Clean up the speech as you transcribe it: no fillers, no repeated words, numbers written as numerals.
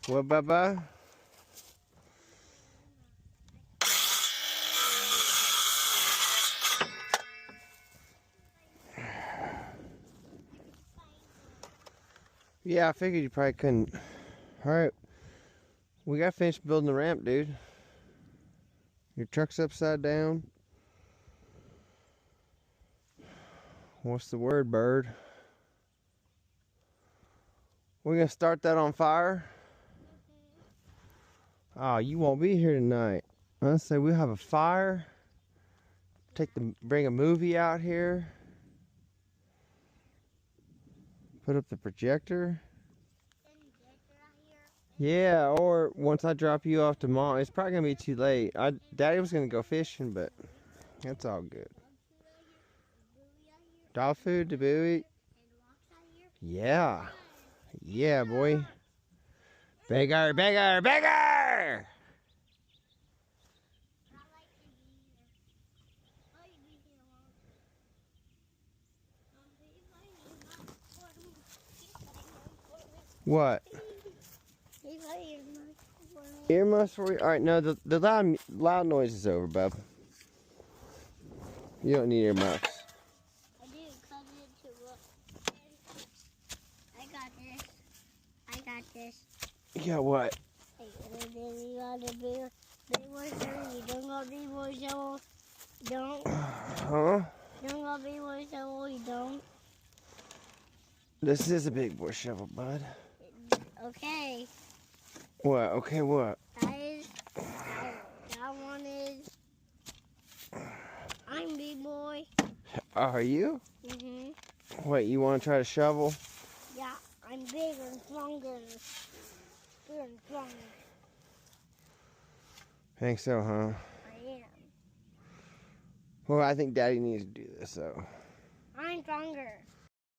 What, Bubba? Yeah, I figured you probably couldn't. Alright. We got finished building the ramp, dude. Your truck's upside down. What's the word, bird? We're gonna start that on fire. Oh, you won't be here tonight. I say we'll have a fire. Bring a movie out here. Put up the projector. Yeah, or once I drop you off tomorrow, it's probably gonna be too late. Daddy was gonna go fishing, but that's all good. Dog food, Debooey. Yeah. Yeah, boy. Beggar, beggar, beggar! What? Earmuffs for you? Alright, no, the loud noise is over, bub. You don't need earmuffs. I do, cut it to look. I got this. I got this. You got what? You got a big boy shovel. You don't got a big boy shovel. Don't. Huh? Don't got a big boy shovel. You don't. This is a big boy shovel, bud. Okay. What? Okay, what? That one is. I'm big boy. Are you? Wait, you want to try to shovel? Yeah, I'm bigger and stronger. Bigger and stronger. Think so, huh? I am. Well, I think Daddy needs to do this, though. I'm stronger.